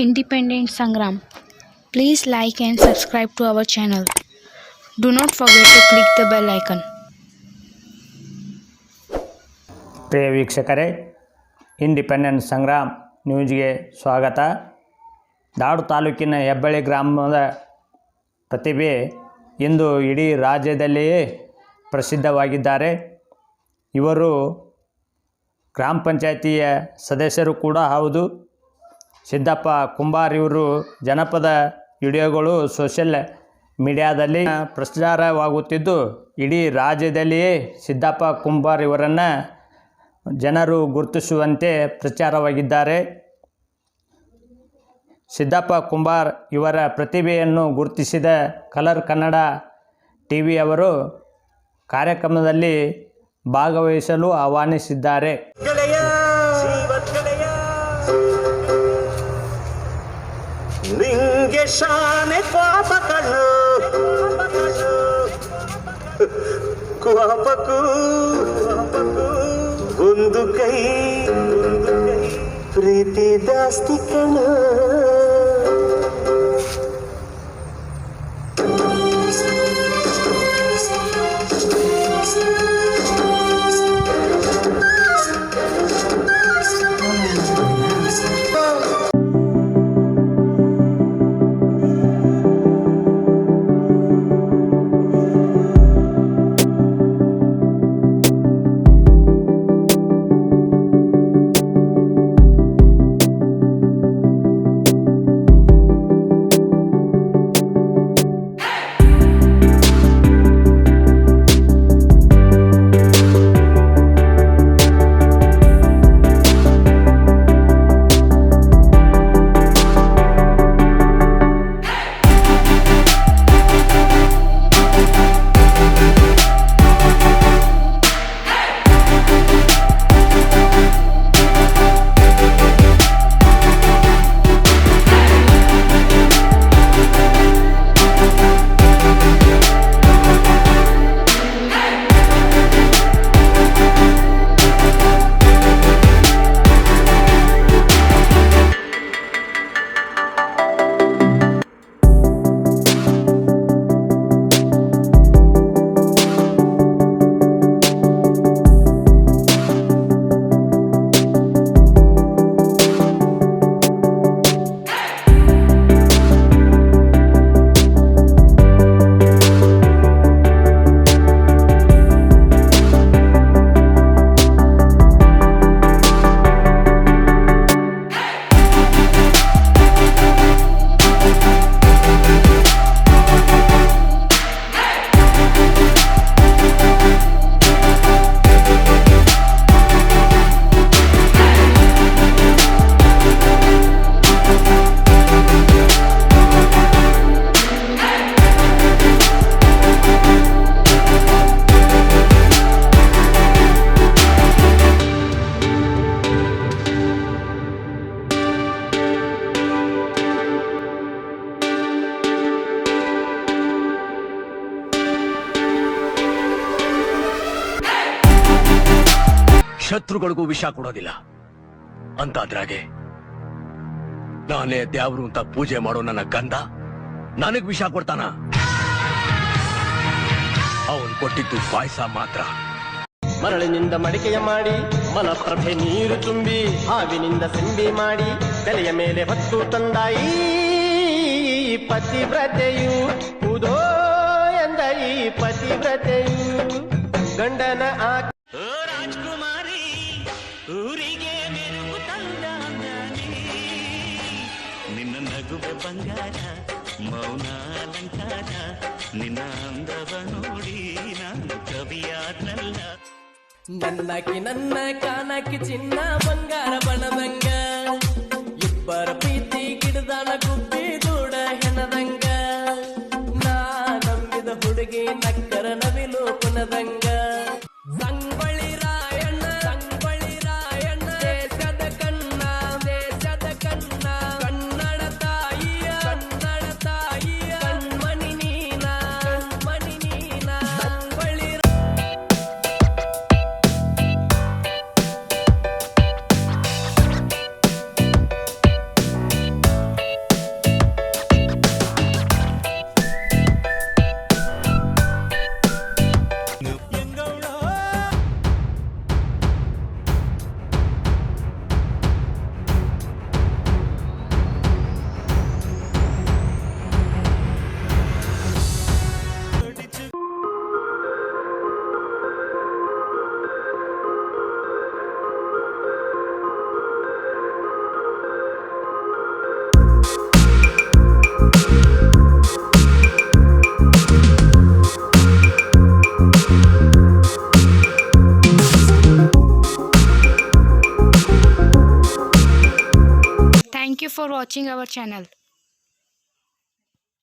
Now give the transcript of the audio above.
Independence Sangram. Please like and subscribe to our channel. Do not forget to click the bell icon. ಪ್ರಿಯ ವೀಕ್ಷಕರೇ, independence Sangram ನ್ಯೂಸ್ಗೆ ಸ್ವಾಗತ. ದಾಡು ತಾಲೂಕಿನ ಹೆಬ್ಬಳ್ಳಿ ಗ್ರಾಮದ ಪ್ರತಿಭೆ ಇಂದು ಇಡೀ ರಾಜ್ಯದಲ್ಲಿಯೇ ಪ್ರಸಿದ್ಧವಾಗಿದ್ದಾರೆ. ಇವರು ಗ್ರಾಮ ಪಂಚಾಯಿತಿಯ ಸದಸ್ಯರು ಕೂಡ ಹೌದು. ಸಿದ್ದಪ್ಪ ಕುಂಬಾರ್ ಇವರು ಜನಪದ ವಿಡಿಯೋಗಳು ಸೋಷಿಯಲ್ ಮೀಡಿಯಾದಲ್ಲಿ ಪ್ರಚಾರವಾಗುತ್ತಿದ್ದು, ಇಡೀ ರಾಜ್ಯದಲ್ಲಿಯೇ ಸಿದ್ದಪ್ಪ ಕುಂಬಾರ್ ಇವರನ್ನು ಜನರು ಗುರುತಿಸುವಂತೆ ಪ್ರಚಾರವಾಗಿದ್ದಾರೆ. ಸಿದ್ದಪ್ಪ ಕುಂಬಾರ್ ಇವರ ಪ್ರತಿಭೆಯನ್ನು ಗುರುತಿಸಿದ ಕಲರ್ ಕನ್ನಡ ಟಿವಿ ಅವರು ಕಾರ್ಯಕ್ರಮದಲ್ಲಿ ಭಾಗವಹಿಸಲು ಆಹ್ವಾನಿಸಿದ್ದಾರೆ. ನಿಂಗೆ ಶಾನೆ ಕೋಪಗಳು ಕೋಪಕ್ಕೂ ಒಂದು ಕೈ ಪ್ರೀತಿ ಜಾಸ್ತಿ ಕಣ. ಶತ್ರುಗಳಿಗೂ ವಿಷ ಕೊಡೋದಿಲ್ಲ ಅಂತಾದ್ರಾಗೆ ನಾನೇ ದೇವ್ರು ಅಂತ ಪೂಜೆ ಮಾಡೋ ನನ್ನ ಗಂಧ ನನಗ್ ವಿಷ ಕೊಡ್ತಾನ? ಅವನ್ ಕೊಟ್ಟಿದ್ದು ಪಾಯಸ ಮಾತ್ರ. ಮರಳಿನಿಂದ ಮಡಿಕೆಯ ಮಾಡಿ ಮಲಪ್ರಭೆ ನೀರು ತುಂಬಿ ಹಾವಿನಿಂದ ಸಿಂಬಿ ಮಾಡಿ ತಲೆಯ ಮೇಲೆ ಹೊತ್ತು ತಂದಾಯಿ ಪತಿವ್ರತೆಯು ಉದೋ ಎಂದ ಈ ಪತಿವ್ರತೆಯು ಗಂಡನ ರಾಜ್ಕುಮಾರಿ ಊರಿಗೆ ಮೆರುಗು ತಂದ ನಿನ್ನ ನಗುವೆ ಬಂಗಾರ ಮೌನ ಅಲಂಕಾರ ನಿನ್ನ ಅಂದವ ನೋಡಿ ನಾನು ಕವಿಯಾದ್ನಲ್ಲ. ನನ್ನಕಿ ನನ್ನ ಕಾನಕಿ ಚಿನ್ನ ಬಂಗಾರ ಬಣದಂಗ ಇಬ್ಬರ ಪ್ರೀತಿ ಗಿಡದಾನ ಗುಬ್ಬಿ ದೂಡ ಹೆಣದಂಗ ನಾ ನಂಬಿದ ಹುಡುಗಿ ನಕ್ಕರ ನವಿಲು ಪುನದಂಗ ಸಂಗೊಳ್ಳಿ ರಾಯಣ್ಣ ಸಂಗೊಳ್ಳಿ ರಾಯಣ್ಣ ದೇಶದ ಕಣ್ಣ ಕನ್ನಡ ತಾಯಿಯ ಕಣ್ಮಣಿ ನೀನ ಸಂಗೊಳ್ಳಿ watching our channel.